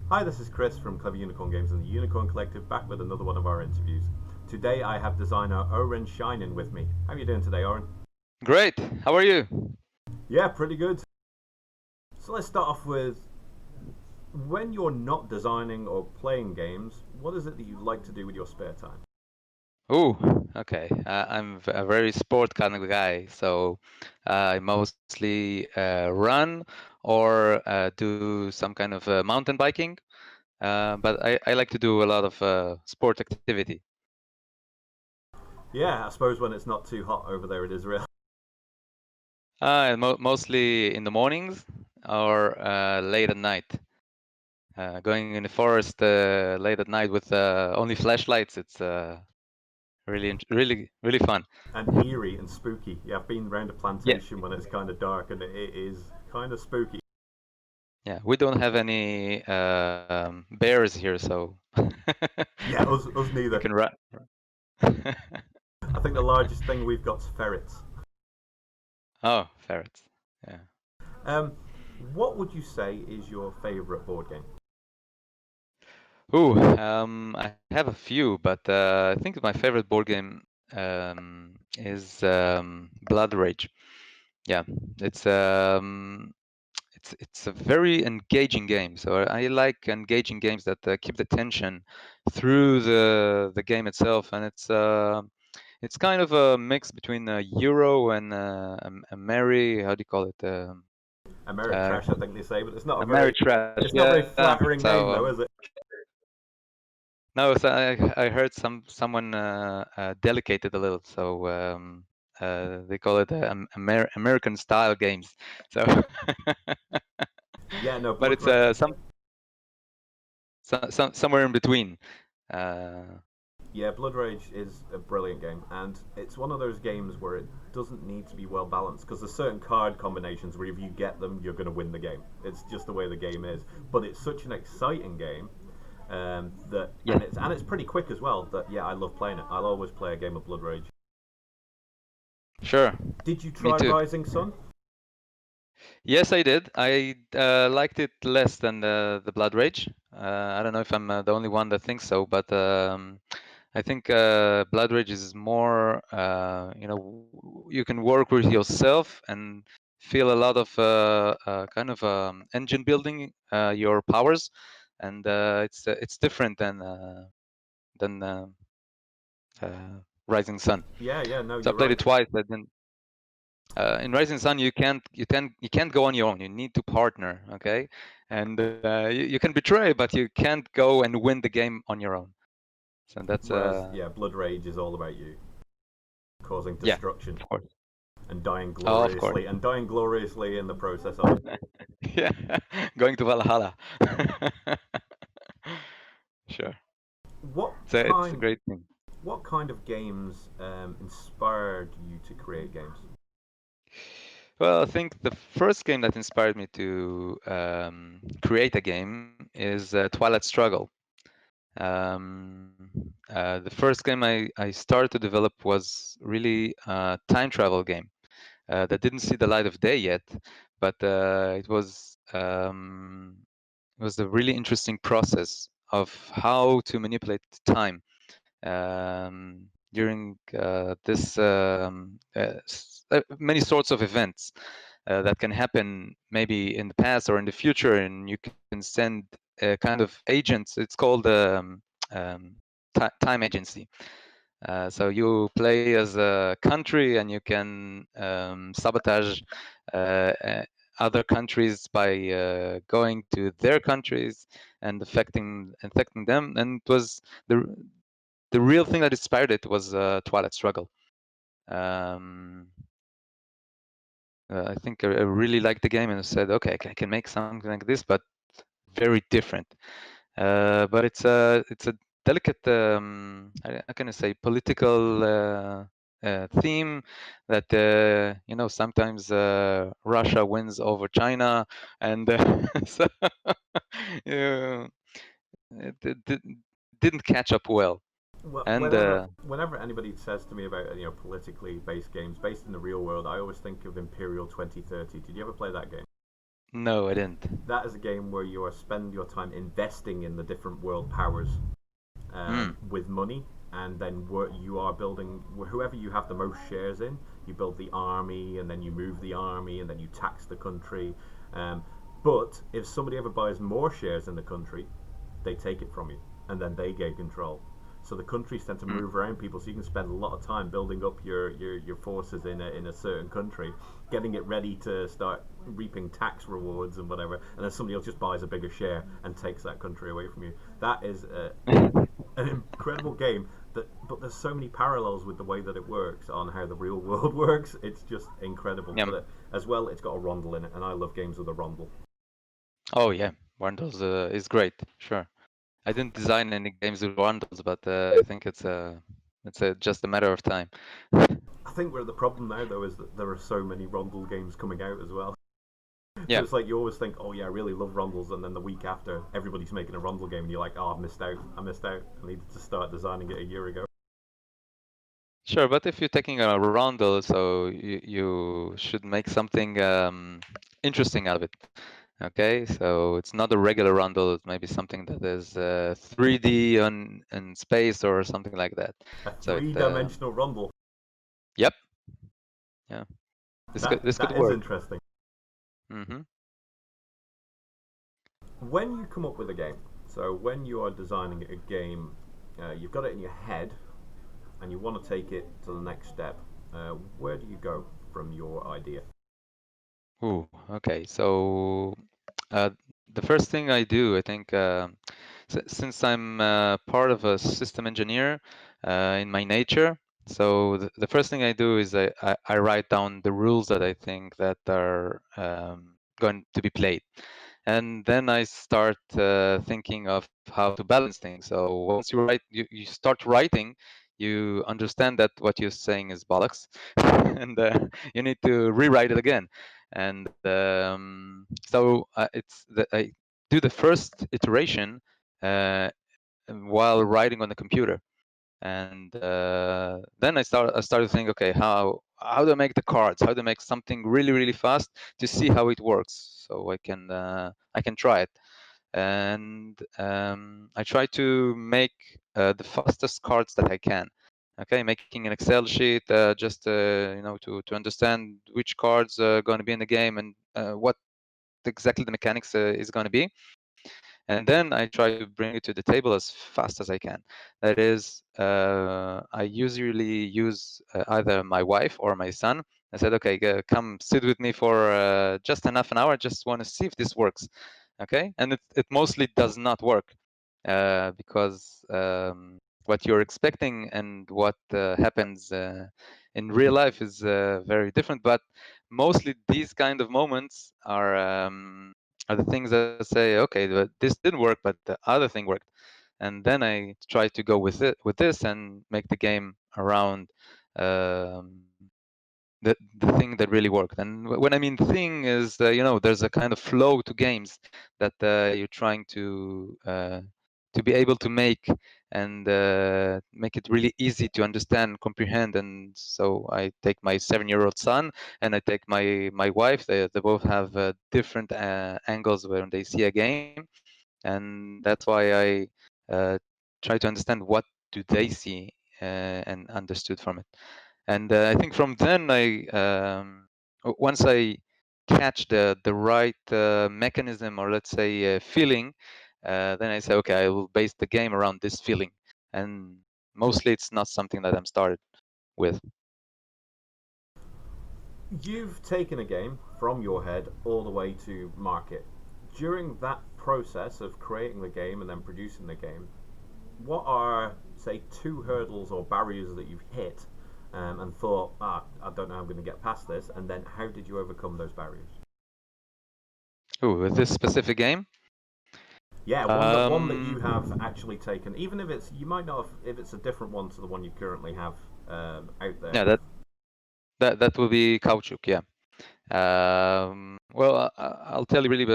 Hi, this is Chris from Clever Unicorn Games and the Unicorn Collective, back with another one of our interviews. Today I have designer Oren Shainin with me. How are you doing today, Oren? Great. How are you? Yeah, pretty good. So let's start off with, when you're not designing or playing games, what is it that you like to do with your spare time? Oh, okay. I'm a very sport kind of guy, so I mostly run or do some kind of mountain biking. But I like to do a lot of sport activity. Yeah, I suppose when it's not too hot over there it is real. Mostly in the mornings or late at night. Going in the forest late at night with only flashlights. It's really fun. And eerie and spooky. Yeah, I've been around a Yeah. plantation when it's kind of dark and it is kind of spooky. Yeah, we don't have any bears here, so Yeah, us you neither. can run. I think the largest thing we've got's ferrets. Oh, ferrets. Yeah. Um, what would you say is your favourite board game? Ooh, I have a few, but I think my favorite board game is Blood Rage. Yeah, it's um, it's a very engaging game. So I like engaging games that keep the tension through the game itself, and it's kind of a mix between a Euro and a merry, how do you call it? Uh, Ameritrash, I think they say, but a merry trash. it's not a very Yeah. flattering name So though, is it? no, so I heard someone delicate it a little. So they call it American style games. So, Yeah, no, but Blood it's Ra- somewhere in between. Uh, yeah, Blood Rage is a brilliant game, and it's one of those games where it doesn't need to be well balanced because there's certain card combinations where if you get them, you're going to win the game. It's just the way the game is. But it's such an exciting game that, yeah, and it's pretty quick as well. That yeah, I love playing it. I'll always play a game of Blood Rage. sure. Did you Me try too. Rising Sun? Yes, I did. I liked it less than the Blood Rage. I don't know if I'm the only one that thinks so, but I think Blood Rage is more, you can work with yourself and feel a lot of kind of engine building your powers, and it's different than Rising Sun. Yeah, yeah, no, So I you're played right. it twice. I didn't in Rising Sun, you can't go on your own. You need to partner, okay? And you can betray, but you can't go and win the game on your own. So that's Whereas, yeah, Blood Rage is all about you causing yeah, destruction of course. Oh, of course. and dying gloriously in the process of it. Yeah, going to Valhalla. Sure. What So it's a kind great thing. what kind of games inspired you to create games? Well, I think the first game that inspired me to create a game is Twilight Struggle. Um, the first game I started to develop was really a time travel game that didn't see the light of day yet, but it was a really interesting process of how to manipulate time during many sorts of events that can happen maybe in the past or in the future, and you can send kind of agents. It's called time agency. So you play as a country, and you can sabotage other countries by going to their countries and affecting them. And it was the real thing that inspired it was Twilight Struggle. Um, I think I really liked the game and said, okay, I can make something like this, but very different. But it's a delicate, how can I say, political theme that sometimes Russia wins over China, and so yeah, it didn't catch up well. Well, And whenever anybody says to me about politically based games based in the real world, I always think of Imperial 2030. Did you ever play that game? No, I didn't. That is a game where you are spending your time investing in the different world powers Hmm. with money, and then you are building whoever you have the most shares in. You build the army, and then you move the army, and then you tax the country. Um, but if somebody ever buys more shares in the country, they take it from you, and then they gain control. So the countries tend to Hmm. move around people, so you can spend a lot of time building up your forces in a certain country, getting it ready to start reaping tax rewards and whatever, and then somebody else just buys a bigger share and takes that country away from you. That is an incredible game. But there's so many parallels with the way that it works on how the real world works. It's just incredible. Yeah. But as well, it's got a rondel in it, and I love games with a rondel. Oh yeah, Wandels is great. Sure. I didn't design any games with Wandels, but I think it's just a matter of time. I think we're at the problem now, though, is that there are so many rondel games coming out as well. So Yeah. it's like you always think, oh yeah, I really love rondels, and then the week after, everybody's making a rondel game, and you're like, oh, I've missed out. I missed out. I needed to start designing it a year ago. Sure, but if you're taking a roundel, so you should make something interesting out of it. Okay, so it's not a regular roundel. It may be something that is 3D on in space or something like that. A So it three-dimensional rondel. yep, yeah, this could That is work. interesting. Hmm. When you come up with a game, so when you are designing a game, you've got it in your head, and you want to take it to the next step. Where do you go from your idea? Ooh, okay. So uh, the first thing I do, I think, since I'm part of a system engineer in my nature, so the first thing I do is I write down the rules that I think that are going to be played. And then I start thinking of how to balance things. So once you start writing, you understand that what you're saying is bollocks, and you need to rewrite it again. And so I do the first iteration uh, while writing on the computer, and then I started to think, okay, how do I make the cards? How do I make something really fast to see how it works, so I can try it. And I try to make the fastest cards that I can. Okay, making an Excel sheet just to understand which cards are going to be in the game and what exactly the mechanics is going to be. And then I try to bring it to the table as fast as I can. That is, I usually use either my wife or my son. I said, okay, come sit with me for just an half an hour. I just want to see if this works. Okay, and it mostly does not work because what you're expecting and what happens in real life is very different. But mostly these kind of moments are the things that say, okay, this didn't work, but the other thing worked, and then I try to go with this and make the game around um, the thing that really worked. And when I mean thing is, there's a kind of flow to games that you're trying to be able to make and make it really easy to understand, comprehend. And so I take my 7-year-old son and I take my wife. They both have different angles when they see a game, and that's why I try to understand what do they see and understood from it. And I think from then once I catch the right mechanism, or let's say feeling, then I say, okay, I will base the game around this feeling. And mostly it's not something that I'm started with. You've taken a game from your head all the way to market. During that process of creating the game and then producing the game, what are, say, two hurdles or barriers that you've hit and thought, I don't know how I'm going to get past this, and then how did you overcome those barriers? Ooh, with this specific game, Yeah, one that you have um, actually taken, even if it's you might not have, if it's a different one to the one you currently have out there. yeah, that will be Kauchuk, yeah. Well, I'll tell you really.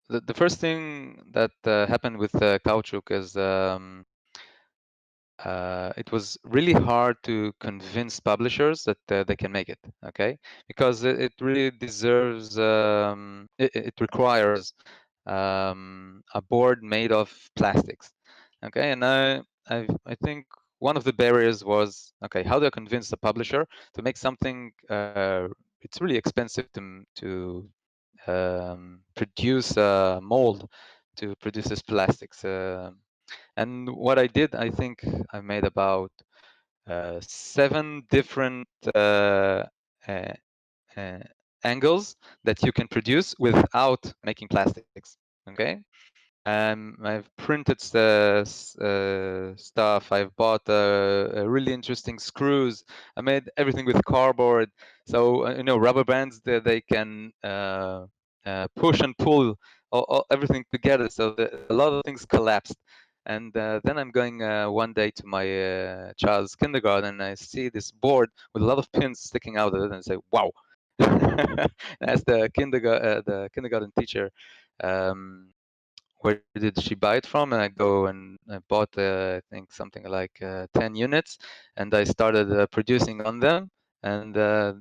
The first thing that happened with Kauchuk is it was really hard to convince publishers that they can make it, okay? Because it really deserves, it requires a board made of plastics, okay? And I think one of the barriers was, okay, how do I convince the publisher to make something? It's really expensive to produce a mold to produce this plastics. And what I did, I think I made about 7 different uh, uh, angles that you can produce without making plastics. Okay, I've printed stuff. I've bought really interesting screws. I made everything with cardboard. So rubber bands that they can push and pull everything together. So a lot of things collapsed. And then I'm going one day to my child's kindergarten, and I see this board with a lot of pins sticking out of it, and I say, "Wow!" As the kindergarten teacher. Where did she buy it from? And I go and I bought, I think something like 10 units, and I started producing on them. And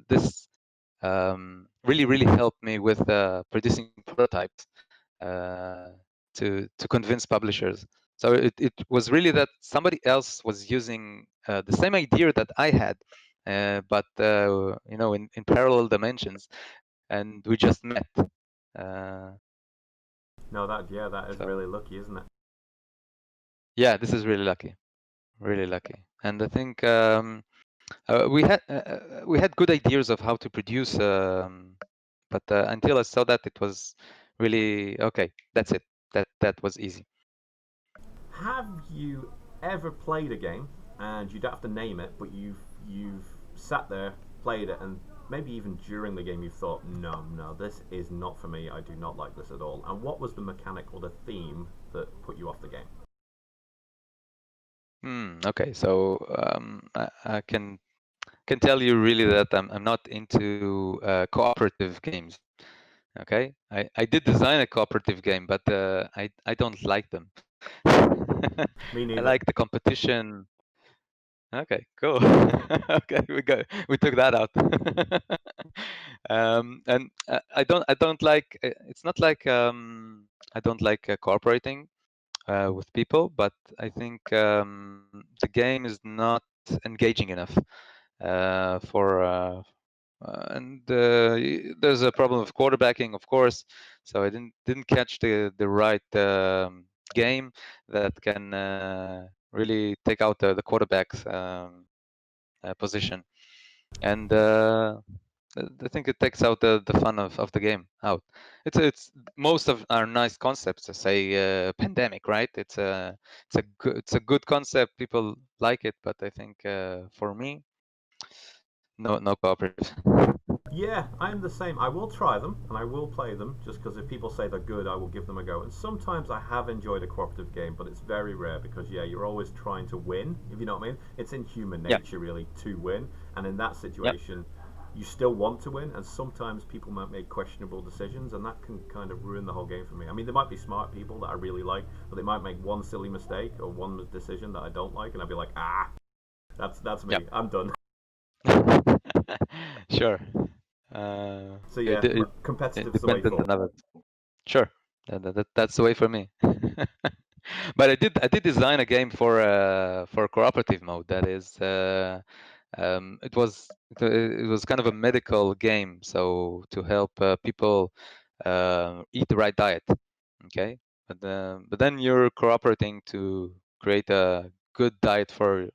this really, really helped me with producing prototypes uh, to convince publishers. So it was really that somebody else was using the same idea that I had, but in parallel dimensions, and we just met. Uh, No, that is so really lucky, isn't it? yeah, this is really lucky. And I think we had good ideas of how to produce, but until I saw that, it was really okay. That's it. That was easy. Have you ever played a game and you don't have to name it, but you've sat there, played it, and maybe even during the game you've thought, no, this is not for me. I do not like this at all. And what was the mechanic or the theme that put you off the game? Okay, so I can tell you really that I'm not into cooperative games. Okay, I did design a cooperative game, but I don't like them. Me I neither. like the competition. Okay, cool. Okay, we took that out. And I don't like. It's not like I don't like cooperating with people, but I think the game is not engaging enough for. And there's a problem of quarterbacking, of course. So I didn't catch the right game that can really take out the quarterback's position. And I think it takes out the fun of the game out. It's most of our nice concepts. Say pandemic, right? It's a good concept. People like it, but I think for me, no cooperative. Yeah, I'm the same. I will try them and I will play them just because if people say they're good, I will give them a go. And sometimes I have enjoyed a cooperative game, but it's very rare because, yeah, you're always trying to win, if you know what I mean. It's in human Yeah, nature, really, to win. And in that yeah, situation, you still want to win, and sometimes people might make questionable decisions, and that can kind of ruin the whole game for me. I mean, there might be smart people that I really like, but they might make one silly mistake or one decision that I don't like, and I'd be like, that's yeah. me. I'm done. Sure. So It, yeah, it it competitive's the way depends on the forward. level. Sure, that's the way for me. But I did design a game for cooperative mode. That is, it was kind of a medical game, so to help people eat the right diet. Okay, but then you're cooperating to create a good diet for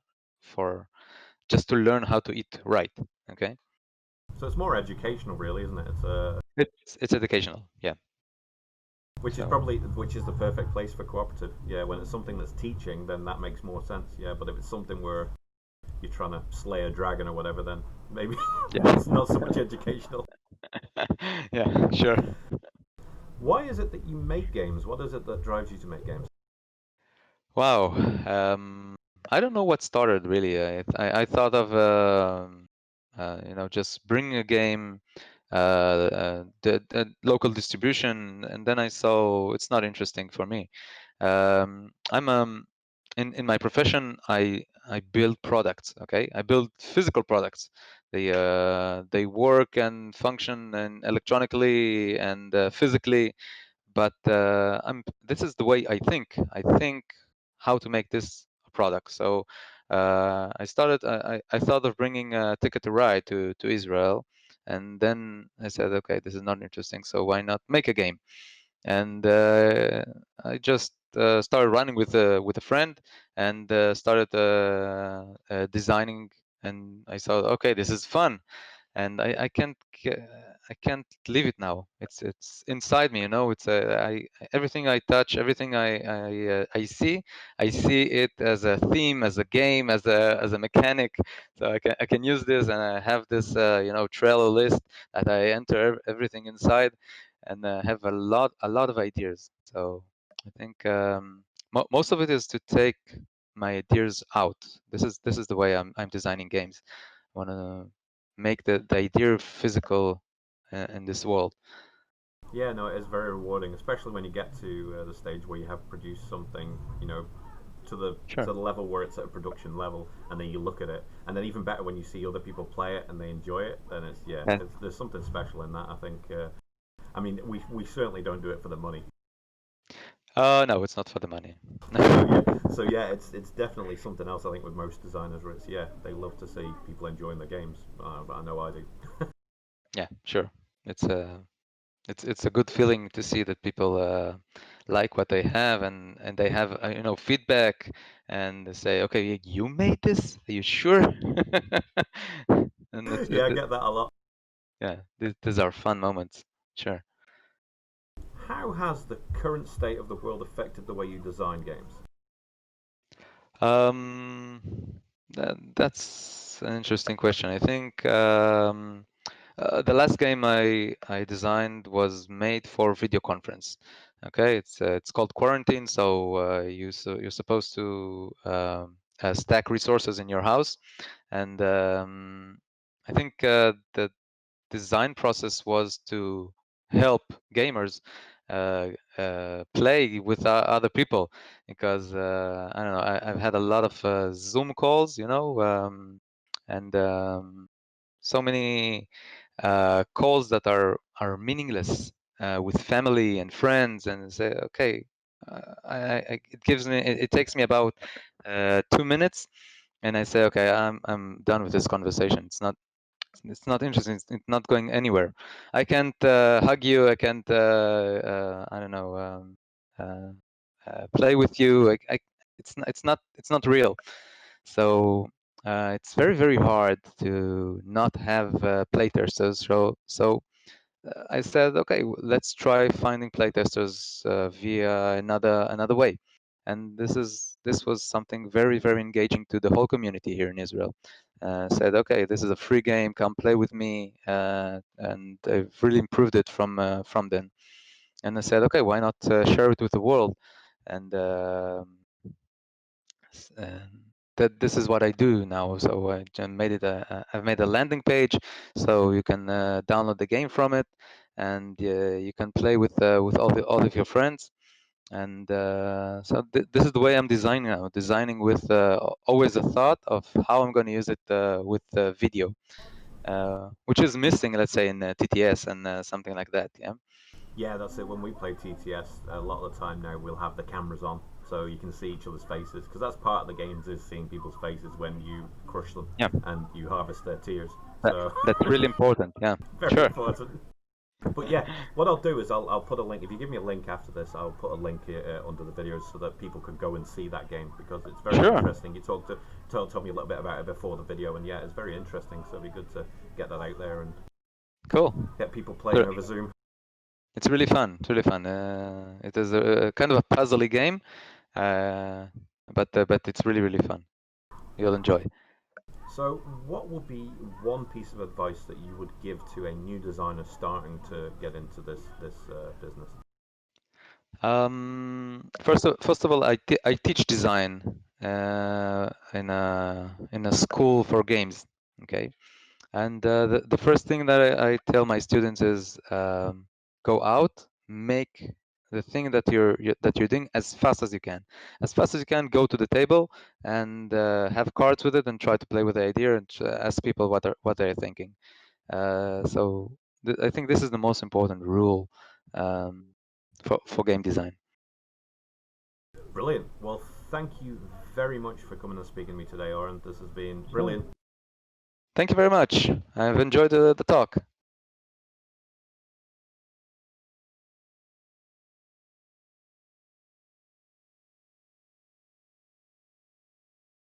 just to learn how to eat right. Okay, So it's more educational, really, isn't it? it's educational. Yeah. So Which is the perfect place for cooperative. Yeah, when it's something that's teaching, then that makes more sense. Yeah, but if it's something where you're trying to slay a dragon or whatever, then maybe yeah. not so much educational. Yeah, sure. Why is it that you make games? What is it that drives you to make games? Wow. I don't know what started really. I thought of just bringing a game, the local distribution, and then I saw it's not interesting for me. I'm in my profession. I build products. Okay, I build physical products. They work and function and electronically and physically, but this is the way I think. I think how to make this a product. So I thought of bringing Ticket to Ride to Israel, and then I said, okay, this is not interesting, so why not make a game? And I just started running with a friend, and started designing, and I thought, okay, this is fun, and I can't leave it now. It's inside me, you know. It's everything I touch, everything I see it as a theme, as a game, as a mechanic. So I can use this, and I have this Trello list that I enter everything inside, and have a lot of ideas. So I think most of it is to take my ideas out. This is the way I'm designing games. I want to make the idea physical in this world. Yeah, no, it is very rewarding, especially when you get to the stage where you have produced something, to the Sure. to the level where it's at a production level, and then you look at it, and then even better when you see other people play it and they enjoy it. Then Yeah. there's something special in that. I think. I mean, we certainly don't do it for the money. No, it's not for the money. So yeah, it's definitely something else. I think with most designers, where it's they love to see people enjoying the games. But I know I do. Yeah, sure. It's a it's a good feeling to see that people like what they have, and they have feedback, and they say, okay, you made this? Are you sure? And Yeah, I get that a lot. yeah, these are fun moments. Sure. How has the current state of the world affected the way you design games? Um, that's an interesting question. I think the last game I designed was made for video conference. Okay, it's called Quarantine. So you're supposed to stack resources in your house, and I think the design process was to help gamers play with other people, because I don't know, I've had a lot of Zoom calls, and so many calls that are meaningless with family and friends, and say, okay, it takes me about 2 minutes, and I say, okay, I'm done with this conversation. It's not interesting. It's not going anywhere. I can't hug you. I can't. I don't know. Play with you. It's not real. So it's very very hard to not have playtesters. So I said, okay, let's try finding playtesters via another way. And this was something very very engaging to the whole community here in Israel. Said, okay, this is a free game, come play with me, and I've really improved it from then. And I said, okay, why not share it with the world? And that this is what I do now. So I've made a landing page, so you can download the game from it, and you can play with all of your friends. And so this is the way I'm designing now. Designing with always a thought of how I'm going to use it with video, which is missing, let's say, in TTS and something like that. Yeah. Yeah, that's it. When we play TTS, a lot of the time now we'll have the cameras on, so you can see each other's faces, because that's part of the games, is seeing people's faces when you crush them Yeah. and you harvest their tears. That, So that's really important. Yeah. very Sure. important. But yeah, what I'll do is I'll put a link. If you give me a link after this, I'll put a link here, under the videos, so that people can go and see that game, because it's very Sure. interesting. You told me a little bit about it before the video, and yeah, it's very interesting. So it'd be good to get that out there and Cool. get people playing Sure. over Zoom. It's really fun. It's really fun. It is a kind of a puzzly game, uh, but it's really really fun. You'll enjoy. So, what would be one piece of advice that you would give to a new designer starting to get into this business? First of all, I teach design in a school for games. Okay, and the first thing that I tell my students is go out, make the thing that you're doing as fast as you can. As fast as you can, go to the table and have cards with it and try to play with the idea and ask people what they're thinking. So I think this is the most important rule for game design. Brilliant. Well, thank you very much for coming and speaking to me today, Oren. This has been brilliant. Thank you very much. I've enjoyed the talk.